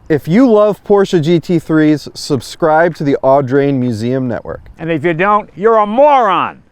If you love Porsche GT3s, subscribe to the Audrain Museum Network. And if you don't, you're a moron.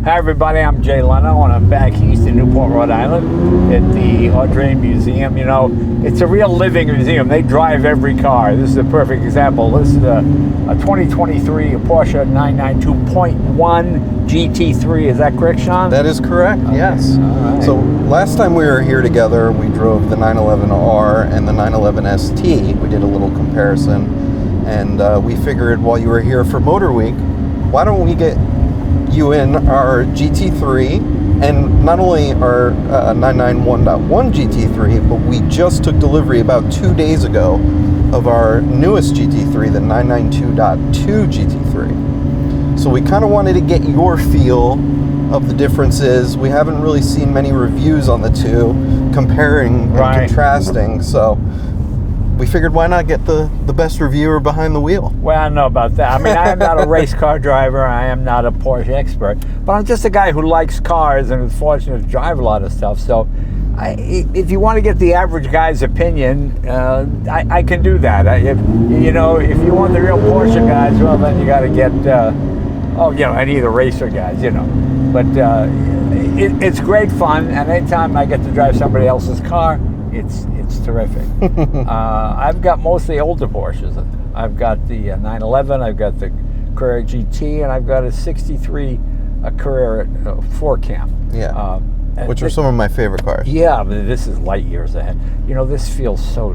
Hi everybody, I'm Jay Leno and I'm back east in Newport, Rhode Island at the Audrain Museum. You know, it's a real living museum. They drive every car. This is a perfect example. This is a 2023 Porsche 992.1 GT3. Is that correct, Sean? That is correct, okay. Yes. Right. So last time we were here together, we drove the 911R and the 911 ST. We did a little comparison and we figured while you were here for Motor Week, why don't we get you in our GT3, and not only our 991.1 GT3, but we just took delivery about 2 days ago of our newest GT3, the 992.2 GT3. So we kind of wanted to get your feel of the differences. We haven't really seen many reviews on the two, comparing and contrasting, so we figured why not get the best reviewer behind the wheel. Well, I don't know about that. I mean, I am not a race car driver. I am not a Porsche expert. But I'm just a guy who likes cars and is fortunate to drive a lot of stuff. So if you want to get the average guy's opinion, I can do that. If you want the real Porsche guys, well, then you got to get, any of the racer guys, But it's great fun. And anytime I get to drive somebody else's car, it's terrific. I've got mostly older Porsches. I've got the 911, I've got the Carrera GT, and I've got a 63 Carrera 4-cam. Yeah, which are some of my favorite cars. Yeah, but this is light years ahead. This feels so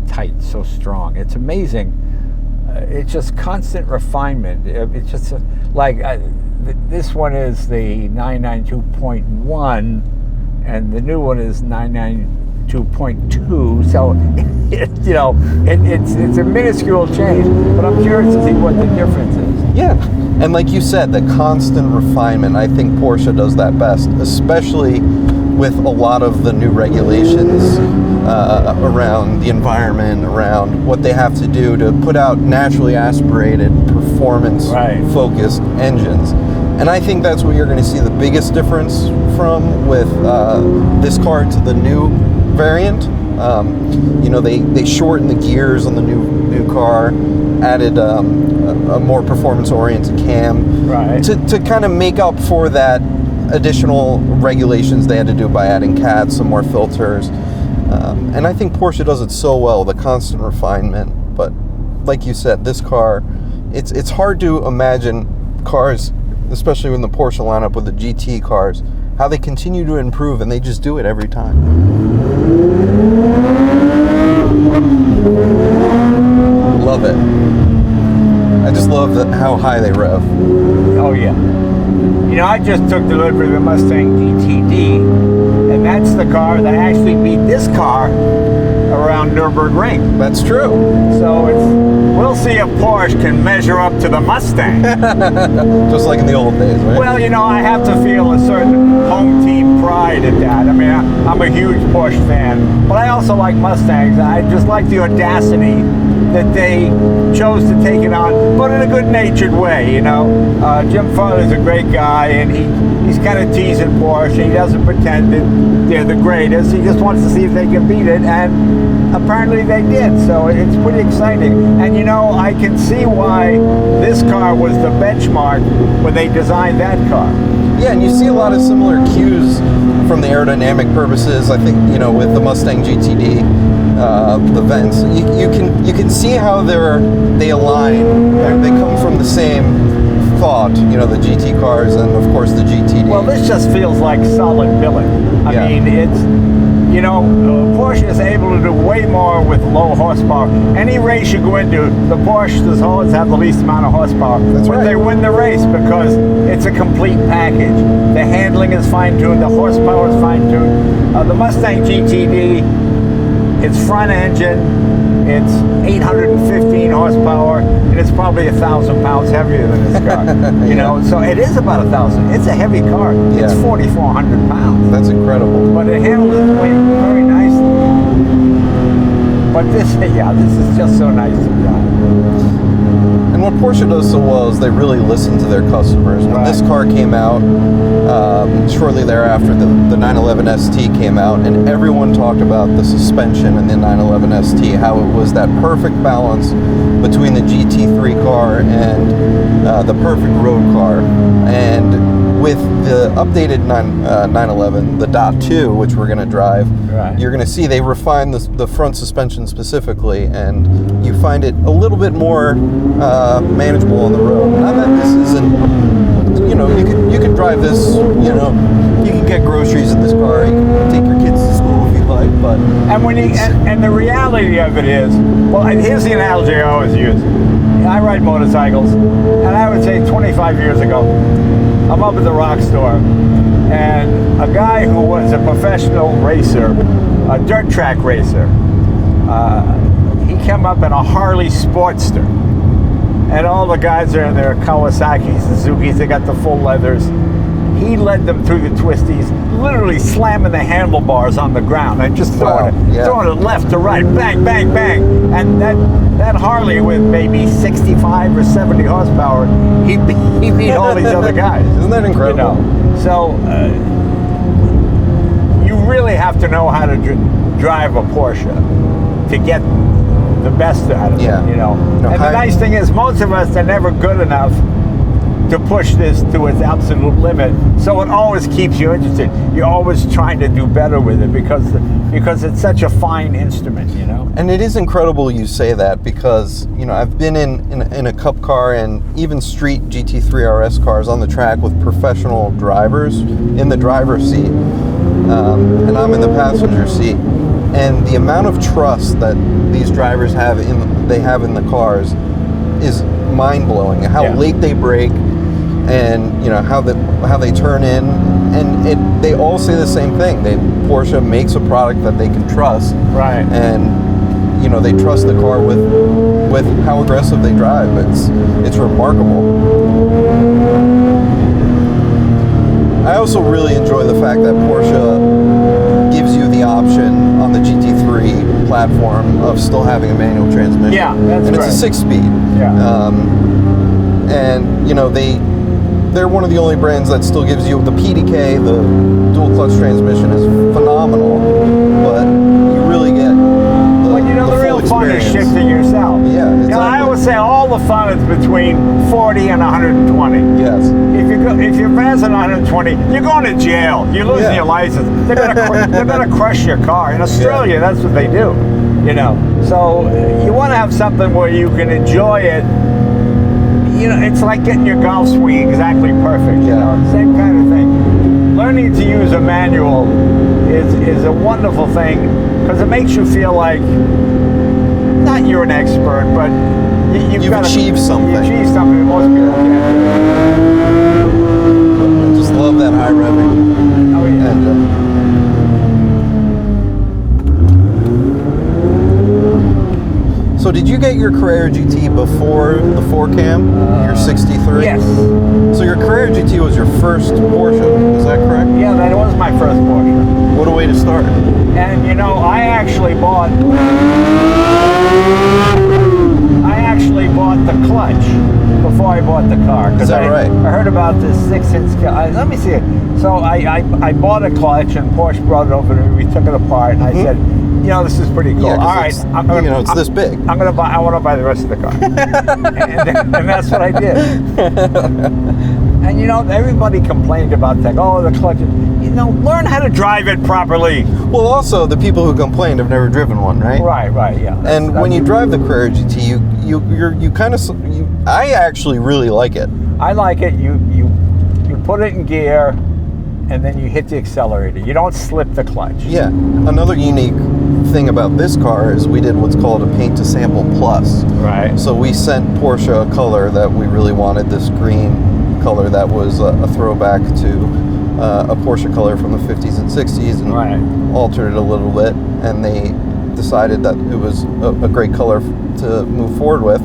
tight, so strong. It's amazing. It's just constant refinement. It's just this one is the 992.1, and the new one is 992.2, so it's a minuscule change, but I'm curious to see what the difference is. Yeah, and like you said, the constant refinement, I think Porsche does that best, especially with a lot of the new regulations around the environment, around what they have to do to put out naturally aspirated, performance-focused engines. And I think that's what you're going to see the biggest difference from with this car to the new variant. They shortened the gears on the new car, added a more performance-oriented cam to kind of make up for that additional regulations they had to do by adding CAD, some more filters. And I think Porsche does it so well, the constant refinement. But like you said, this car, it's hard to imagine cars, especially in the Porsche lineup with the GT cars, how they continue to improve, and they just do it every time. Love it. I just love how high they rev. Oh yeah. I just took delivery of the Mustang GT3, and that's the car that actually beat this car around Nürburgring. That's true. So we'll see if Porsche can measure up to the Mustang. Just like in the old days, right? Well, I have to feel a certain home team pride at that. I mean, I'm a huge Porsche fan, but I also like Mustangs. I just like the audacity that they chose to take it on, but in a good-natured way, Jim Farley's a great guy, and he's kind of teasing Porsche. He doesn't pretend that they're the greatest. He just wants to see if they can beat it, and apparently they did, so it's pretty exciting. And I can see why this car was the benchmark when they designed that car. Yeah, and you see a lot of similar cues from the aerodynamic purposes. I think, with the Mustang GTD, the vents, you can see how they align. They come from the same thought, the GT cars and of course the GTD. Well, this just feels like solid billet. I mean, it's Porsche is able to do way more with low horsepower. Any race you go into, the Porsches always have the least amount of horsepower. But they win the race because it's a complete package. The handling is fine-tuned, the horsepower is fine-tuned. The Mustang GTD, it's front engine, it's 815 horsepower, and it's probably 1,000 pounds heavier than this car. So it is about 1,000. It's a heavy car. It's 4,400 pounds. That's incredible. But it handles its weight very But this is just so nice to drive. And what Porsche does so well is they really listen to their customers. When this car came out, shortly thereafter, the 911 ST came out, and everyone talked about the suspension in the 911 ST, how it was that perfect balance between the GT3 car and the perfect road car. And with the updated 911, the .2, which we're going to drive, you're going to see they refined the front suspension specifically, and you find it a little bit more manageable on the road. Not that this isn't, you could drive this, you can get groceries in this car, you can take your kids to school if you like, but... And the reality of it is, well, and here's the analogy I always use. I ride motorcycles, and I would say 25 years ago, I'm up at the rock store, and a guy who was a professional racer, a dirt track racer, he came up in a Harley Sportster. And all the guys are in their Kawasaki's, Suzuki's, they got the full leathers. He led them through the twisties, literally slamming the handlebars on the ground and just throwing it left to right, bang, bang, bang. And that Harley with maybe 65 or 70 horsepower, he beat all these other guys. Isn't that incredible? So you really have to know how to drive a Porsche to get the best out of it, And the nice thing is, most of us are never good enough to push this to its absolute limit. So it always keeps you interested. You're always trying to do better with it because it's such a fine instrument, And it is incredible you say that because, I've been in a cup car and even street GT3 RS cars on the track with professional drivers in the driver's seat, and I'm in the passenger seat. And the amount of trust that these drivers have in the cars is mind-blowing. How late they brake, and how they turn in, and they all say the same thing. Porsche makes a product that they can trust, right? And they trust the car with how aggressive they drive. It's remarkable. I also really enjoy the fact that Porsche gives you the option on the GT3 platform of still having a manual transmission. Yeah, that's and it's a 6-speed. Yeah. And they're one of the only brands that still gives you the PDK. The dual clutch transmission is phenomenal, but you really get the real fun is shifting yourself. Yeah, exactly. I always say all the fun is between 40 and 120. Yes. If you're passing 120, you're going to jail. You're losing your license. They're gonna crush your car. In Australia, that's what they do. So you want to have something where you can enjoy it. It's like getting your golf swing exactly perfect. Same kind of thing. Learning to use a manual is a wonderful thing because it makes you feel like not you're an expert, but you've achieved something. You achieved something that most people can't do. I just love that high revving engine. So did you get your Carrera GT before the 4Cam, your 63? Yes. So your Carrera GT was your first Porsche, is that correct? Yeah, that was my first Porsche. What a way to start. And you know, I actually bought the clutch before I bought the car. Is that right? I heard about this 6-inch. Let me see it. So I bought a clutch, and Porsche brought it over to me. We took it apart, and I said, you know, this is pretty cool. Yeah, all right, it's this big. I want to buy the rest of the car, and that's what I did. And you know, everybody complained about that. Oh, the clutch. You know, learn how to drive it properly. Well, also the people who complained have never driven one, right? Right, yeah. And when you drive the Carrera GT, I actually really like it. I like it. You put it in gear, and then you hit the accelerator. You don't slip the clutch. Yeah. Another unique thing about this car is we did what's called a paint to sample plus. Right. So we sent Porsche a color that we really wanted, this green color that was a throwback to a Porsche color from the 50s and 60s, and altered it a little bit, and they decided that it was a great color to move forward with,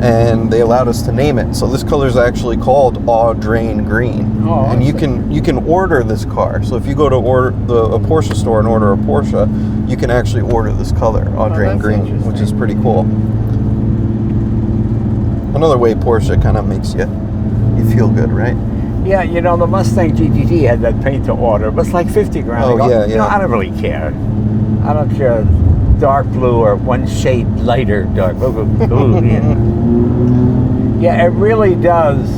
and they allowed us to name it. So this color is actually called Audrain Green. Oh, and you can order this car. So if you go to a Porsche store and order a Porsche, you can actually order this color, Audrain green, which is pretty cool. Another way Porsche kind of makes you feel good, right? Yeah, you know, the Mustang GT3 had that paint to order, but it's like 50 grand. Oh, yeah. You know, I don't really care. I don't care dark blue or one shade lighter dark blue. Yeah, it really does.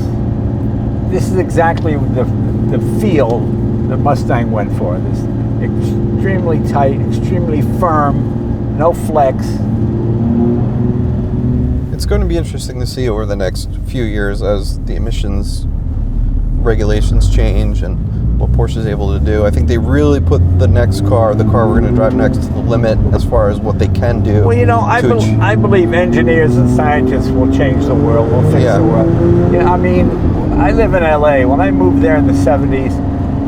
This is exactly the feel the Mustang went for. This extremely tight, extremely firm, no flex. It's going to be interesting to see over the next few years as the emissions regulations change and what Porsche is able to do. I think they really put the next car, the car we're going to drive next, to the limit as far as what they can do. Well, you know, I believe engineers and scientists will change the world, will fix the world. Yeah, I mean, I live in LA. When I moved there in the 70s,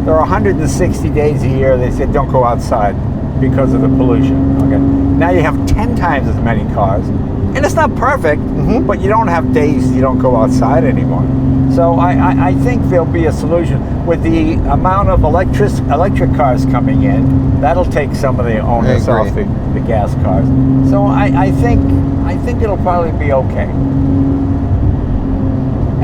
there are 160 days a year they said don't go outside because of the pollution. Okay, now you have 10 times as many cars. And it's not perfect, but you don't have days you don't go outside anymore. So I think there'll be a solution. With the amount of electric cars coming in, that'll take some of the onus off the gas cars. So I think it'll probably be okay.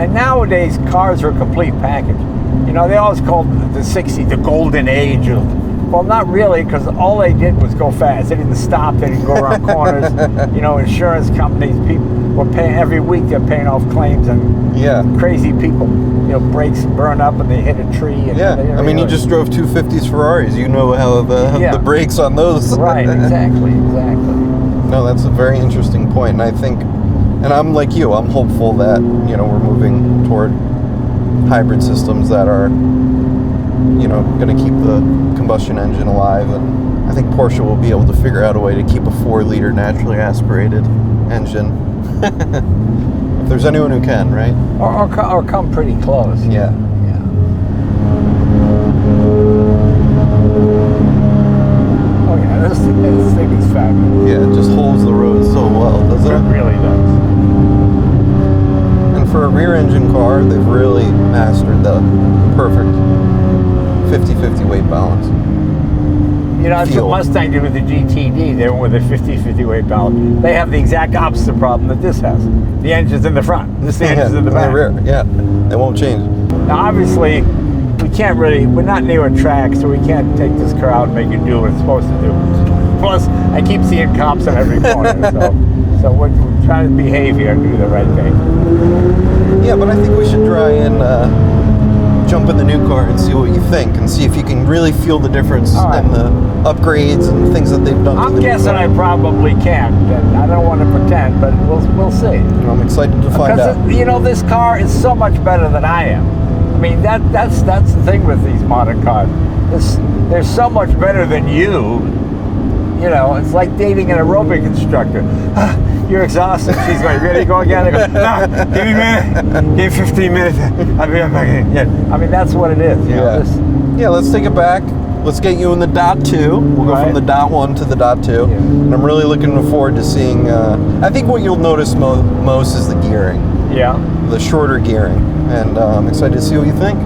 And nowadays, cars are a complete package. You know, they always called the 60s the golden age of. Well, not really, because all they did was go fast. They didn't stop. They didn't go around corners. You know, insurance companies, people were paying every week. They're paying off claims, and crazy people, you know, brakes burn up and they hit a tree. And I mean, you just drove 250s Ferraris. You know how the brakes on those. Right. Exactly. No, that's a very interesting point, and I think, and I'm like you. I'm hopeful that we're moving toward hybrid systems that are going to keep the combustion engine alive, and I think Porsche will be able to figure out a way to keep a 4-liter naturally aspirated engine. If there's anyone who can, right? Or come pretty close. Yeah. Oh yeah, this thing is fabulous. Yeah, it just holds the road so well, doesn't it? It really does. And for a rear engine car, they've really mastered the perfect 50-50 weight balance. You know, that's what Mustang did with the GT3. They went with a 50-50 weight balance. They have the exact opposite problem that this has. The engine's in the front. The engine's in the back. Rear. Yeah, they won't change. Now, obviously, we're not near a track, so we can't take this car out and make it do what it's supposed to do. Plus, I keep seeing cops on every corner, so we're trying to behave here and do the right thing. Yeah, but I think we should try and jump in the new car and see what you think, and see if you can really feel the difference in the upgrades and things that they've done. I'm guessing I probably can't, and I don't want to pretend, but we'll see. I'm excited to find out. You know, this car is so much better than I am. I mean, that's the thing with these modern cars. They're so much better than you. You know, it's like dating an aerobic instructor. You're exhausted. She's going, ready to go again? I go, no, give me a minute. Give me 15 minutes. I'll be right back in. Yeah. I mean, that's what it is. You know, yeah, let's take it back. Let's get you in the dot 2. We'll go from the dot 1 to the dot 2. Yeah. And I'm really looking forward to seeing, I think what you'll notice most is the gearing. Yeah. The shorter gearing. And I'm excited to see what you think.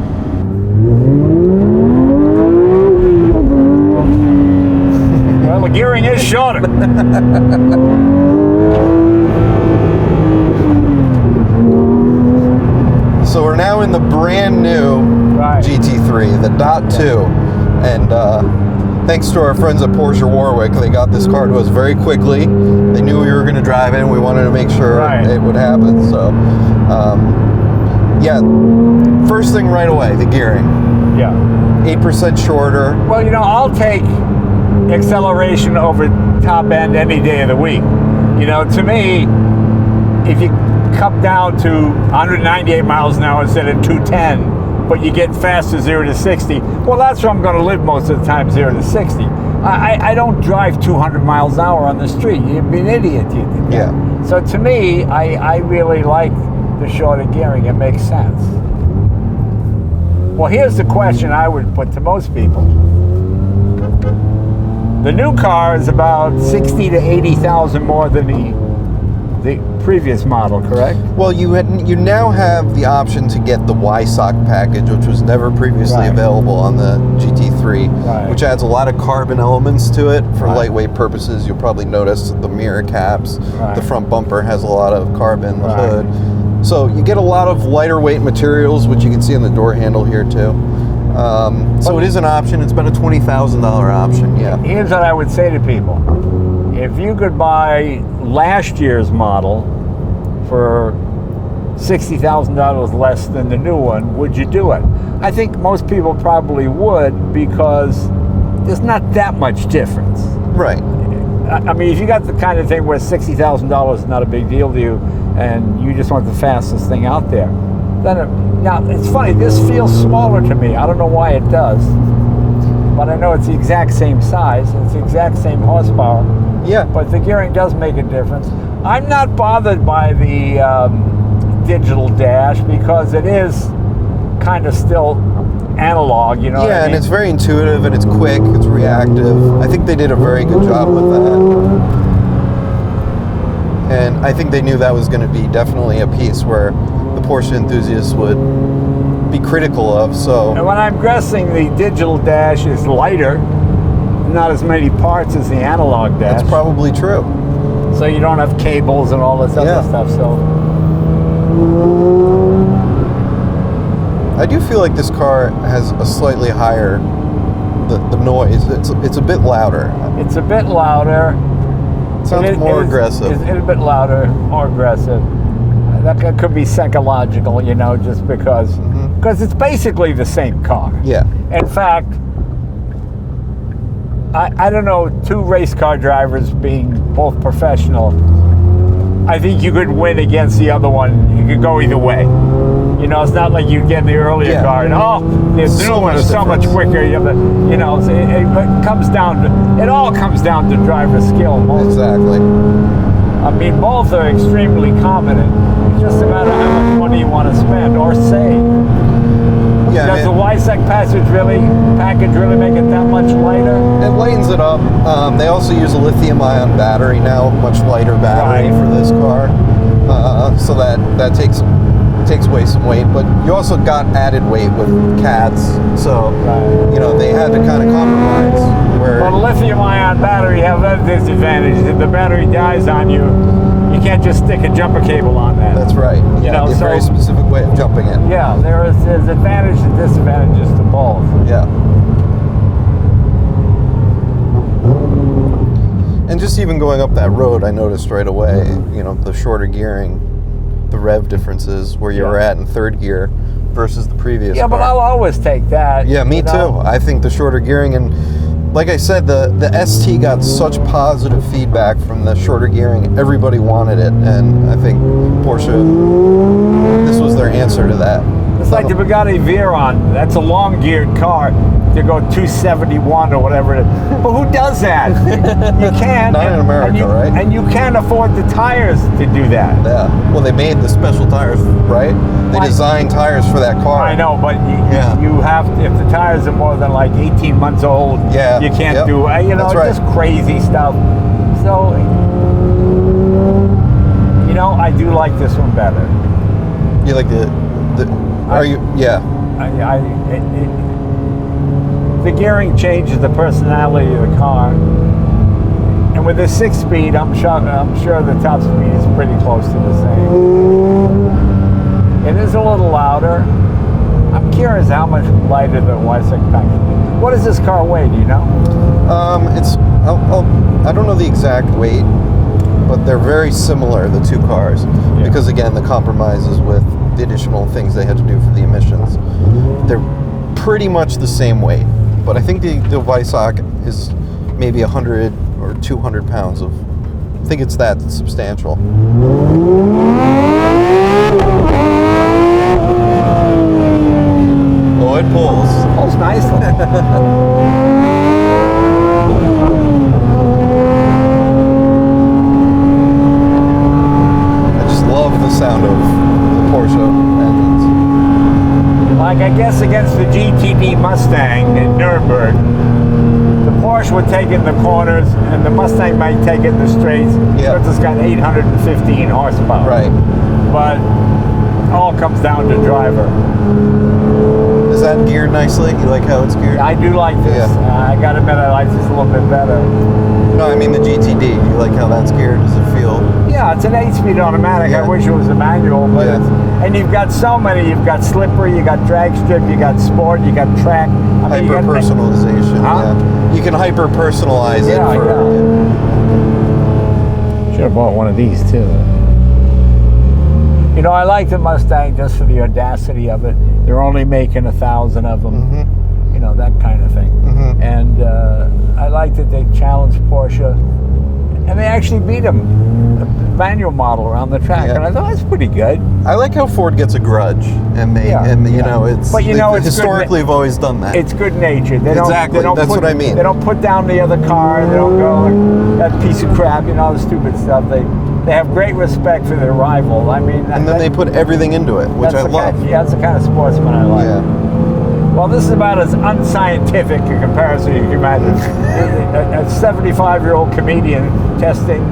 Well, the gearing is shorter. So we're now in the brand new GT3, the dot 2. And thanks to our friends at Porsche Warwick, they got this car to us very quickly. They knew we were going to drive it, and we wanted to make sure it would happen. So, yeah, first thing right away, the gearing. Yeah. 8% shorter. Well, you know, I'll take acceleration over top end any day of the week. You know, to me, if you come down to 198 miles an hour instead of 210, but you get faster 0 to 60, well, that's where I'm going to live most of the time, 0 to 60. I don't drive 200 miles an hour on the street. You'd be an idiot. Yeah. So to me, I really like the shorter gearing. It makes sense. Well, here's the question I would put to most people. The new car is about 60 to 80,000 more than the previous model, correct? Well, you now have the option to get the YSOC package, which was never previously available on the GT3. GT3, which adds a lot of carbon elements to it for lightweight purposes. You'll probably notice the mirror caps, the front bumper has a lot of carbon, the hood. So you get a lot of lighter weight materials, which you can see on the door handle here too. So it is an option. It's about a $20,000 option, yeah. Here's what I would say to people. If you could buy last year's model for $60,000 less than the new one, would you do it? I think most people probably would, because there's not that much difference. Right. I mean, if you got the kind of thing where $60,000 is not a big deal to you and you just want the fastest thing out there, then now it's funny, this feels smaller to me. I don't know why it does, but I know it's the exact same size, it's the exact same horsepower. Yeah. But the gearing does make a difference. I'm not bothered by the digital dash, because it is kind of still analog, you know what I mean? And it's very intuitive, and it's quick, it's reactive. I think they did a very good job with that. And I think they knew that was going to be definitely a piece where the Porsche enthusiasts would be critical of, so... And when I'm guessing the digital dash is lighter, not as many parts as the analog dash. That's probably true. So you don't have cables and all this other stuff, so... I do feel like this car has a slightly higher the noise. It's a bit louder. It's a bit louder. It sounds more aggressive. It's a bit louder, more aggressive. That could be psychological, you know, just because it's basically the same car. Yeah. In fact, I don't know, two race car drivers being both professional, I think you could win against the other one. You could go either way. You know, it's not like you get in the earlier car and the new one is so much quicker. You have you know, it comes down to, it all comes down to driver skill. Exactly. I mean, both are extremely competent. It's just a matter of how much money you want to spend or save. Yeah, Does the Weissach package really make it that much lighter? It lightens it up. They also use a lithium-ion battery now, much lighter battery for this car, so that takes away some weight. But you also got added weight with CADs, so you know they had to kind of compromise. Well, a lithium-ion battery have that disadvantage. If the battery dies on you, you can't just stick a jumper cable on that. That's right. You know, a very specific way of jumping it. Yeah, there's advantages and disadvantages to both. Yeah. And just even going up that road, I noticed right away, you know, the shorter gearing, the rev differences where you were at in third gear versus the previous car. But I'll always take that. Yeah, me too. I think the shorter gearing, and like I said, the ST got such positive feedback from the shorter gearing. Everybody wanted it, and I think Porsche, this was their answer to that. It's like the Bugatti Veyron. That's a long geared car to go 271 or whatever it is. But who does that? You can't. Not in America, right? And you can't afford the tires to do that. Yeah. Well, they made the special tires, right? They designed tires for that car. I know, but you have to, if the tires are more than like 18 months old, you can't do, you know, just crazy stuff. So, you know, I do like this one better. You like the gearing changes the personality of the car, and with the 6-speed, I'm sure the top speed is pretty close to the same. It is a little louder. I'm curious how much lighter the Weissach package is. What does this car weigh? Do you know? I don't know the exact weight, but they're very similar, the two cars, because again, the compromises with the additional things they had to do for the emissions. They're pretty much the same weight, but I think the Weissach is maybe 100 or 200 pounds of, I think it's that substantial. Oh, it pulls. It pulls nicely. The sound of the Porsche engines. Like, I guess against the GT3 Mustang in Nuremberg, the Porsche would take it in the corners and the Mustang might take it in the straights because it's got 815 horsepower. Right. But it all comes down to driver. Is that geared nicely? You like how it's geared? I do like this. Yeah. I gotta admit, I like this a little bit better. No, I mean the GTD. You like how that's geared? Does it feel? Yeah, it's an 8-speed automatic. Yeah. I wish it was a manual, but and you've got so many. You've got slippery, you got drag strip, you got sport, you got track. I mean, Hyper personalization. Yeah. You can hyper personalize it. Should have bought one of these too. You know, I like the Mustang just for the audacity of it. They're only making 1,000 of them. Mm-hmm. You know, that kind of thing. Mm-hmm. And I like that they challenged Porsche, and they actually beat them, the manual model around the track. Yeah. And I thought that's pretty good. I like how Ford gets a grudge, and they, you know, it's. But you know, it's historically have always done that. It's good natured. Exactly. That's what I mean. They don't put down the other car. They don't go like that piece of crap. You know, the stupid stuff. They have great respect for their rival. I mean, and then they put everything into it, which I love. That's the kind of sportsman I like. Yeah. Well, this is about as unscientific a comparison you can imagine. A 75-year-old comedian testing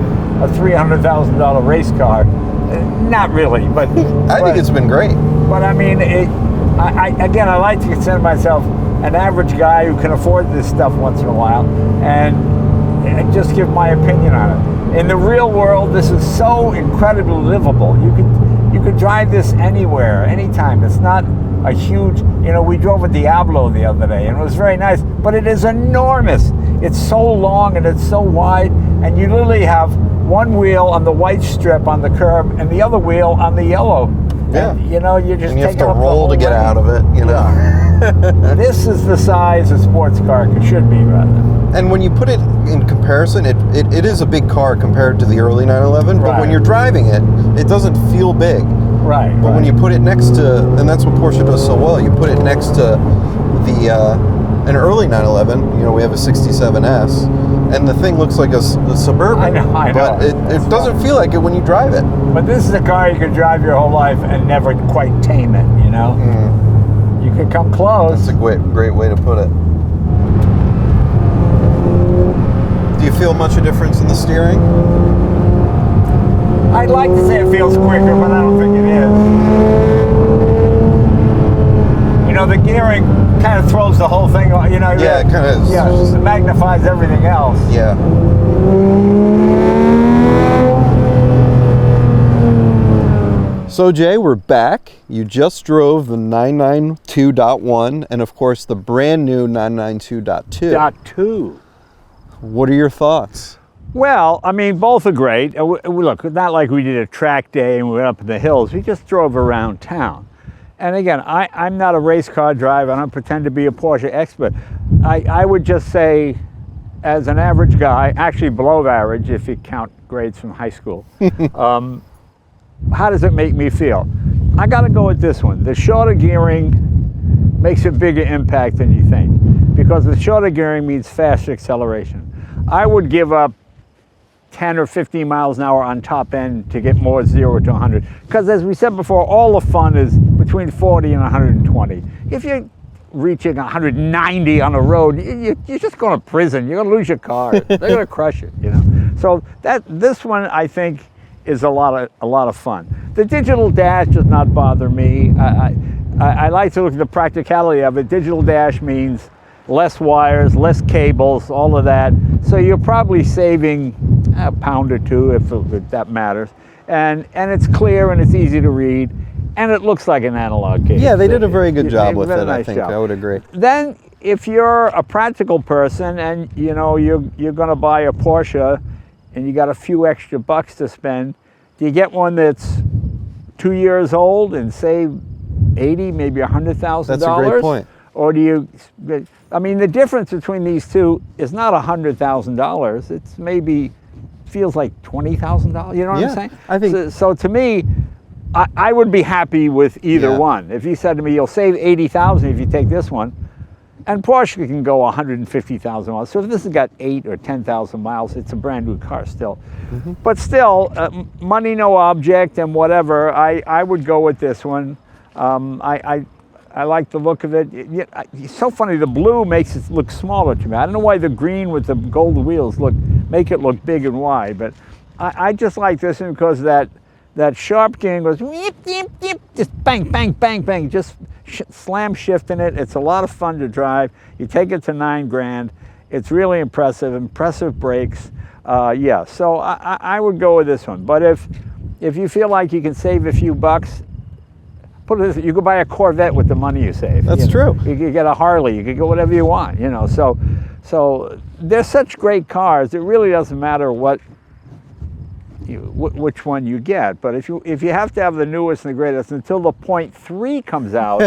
a $300,000 race car. Not really, but I think it's been great. But I mean, again, I like to consider myself an average guy who can afford this stuff once in a while, and just give my opinion on it. In the real world, this is so incredibly livable. You could drive this anywhere, anytime. It's not a huge, you know, we drove a Diablo the other day, and it was very nice, but it is enormous. It's so long and it's so wide, and you literally have one wheel on the white strip on the curb and the other wheel on the yellow. Yeah. And, you know, you just and you have take to it up roll to get out of it, you know. Yeah. This is the size a sports car should be, rather. And when you put it in comparison, it is a big car compared to the early 911, but when you're driving it, it doesn't feel big. Right. But when you put it next to, and that's what Porsche does so well, you put it next to an early 911, you know, we have a 67S, and the thing looks like a Suburban. I know. But it doesn't feel like it when you drive it. But this is a car you could drive your whole life and never quite tame it, you know? Mm. You could come close. That's a great way to put it. Do you feel much of a difference in the steering? I'd like to say it feels quicker, but I don't think it is. You know, the gearing kind of throws the whole thing, you know. Yeah, it kind of. Yeah, it magnifies everything else. Yeah. So Jay, we're back. You just drove the 992.1 and of course the brand new 992.2. What are your thoughts? Well, I mean, both are great. Look, not like we did a track day and we went up in the hills. We just drove around town. And again, I'm not a race car driver. I don't pretend to be a Porsche expert. I would just say, as an average guy, actually below average if you count grades from high school, how does it make me feel? I got to go with this one. The shorter gearing makes a bigger impact than you think, because the shorter gearing means faster acceleration. I would give up 10 or 15 miles an hour on top end to get more 0 to 100. Because as we said before, all the fun is between 40 and 120. If you're reaching 190 on a road, you're just going to prison. You're going to lose your car. They're going to crush it, you know. So this one, I think, is a lot of fun. The digital dash does not bother me. I like to look at the practicality of it. Digital dash means less wires, less cables, all of that. So you're probably saving a pound or two if that matters. And it's clear and it's easy to read, and it looks like an analog case. Yeah, they did a very good job with it, nice I think. job. I would agree. Then if you're a practical person and you know you're going to buy a Porsche and you got a few extra bucks to spend, do you get one that's 2 years old and save $80,000, maybe $100,000? That's a great point. Or do you, I mean, the difference between these two is not $100,000. It's maybe, feels like $20,000. You know what I'm saying? I think. So to me, I would be happy with either one. If you said to me, you'll save $80,000 if you take this one, and Porsche can go 150,000 miles. So if this has got 8 or 10,000 miles, it's a brand new car still. Mm-hmm. But still, money no object and whatever, I would go with this one. I like the look of it. It's so funny, the blue makes it look smaller to me. I don't know why the green with the gold wheels make it look big and wide, but I just like this one because that sharp gearing goes yip, yip, yip, just bang, bang, bang, bang. Just slam shifting it. It's a lot of fun to drive. You take it to 9 grand. It's really impressive brakes. Yeah, so I would go with this one. But if you feel like you can save a few bucks, you could buy a Corvette with the money you save. That's true. You could get a Harley. You could get whatever you want. You know, so they're such great cars. It really doesn't matter which one you get. But if you have to have the newest and the greatest until the .3 comes out,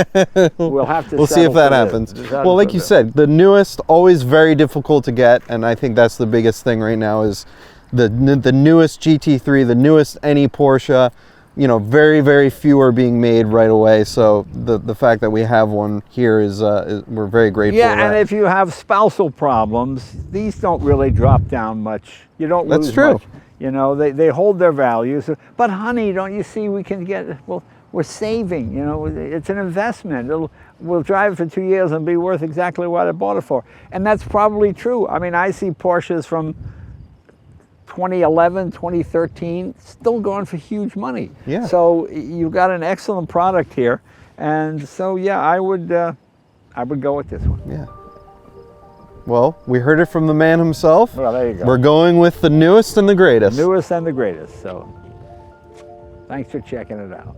we'll see if that happens. Well, like you said, the newest, always very difficult to get, and I think that's the biggest thing right now is the newest GT3, the newest any Porsche. You know, very, very few are being made right away. So the fact that we have one here is we're very grateful. Yeah, for that. and if you have spousal problems, these don't really drop down much. You don't lose much. You know, they hold their values. But honey, don't you see we can get, well, we're saving, you know, it's an investment. We'll drive it for 2 years and be worth exactly what I bought it for. And that's probably true. I mean, I see Porsches from 2011, 2013, still going for huge money. Yeah. So you've got an excellent product here. And so, yeah, I would go with this one. Yeah. Well, we heard it from the man himself. Well, there you go. We're going with the newest and the greatest. Newest and the greatest. So thanks for checking it out.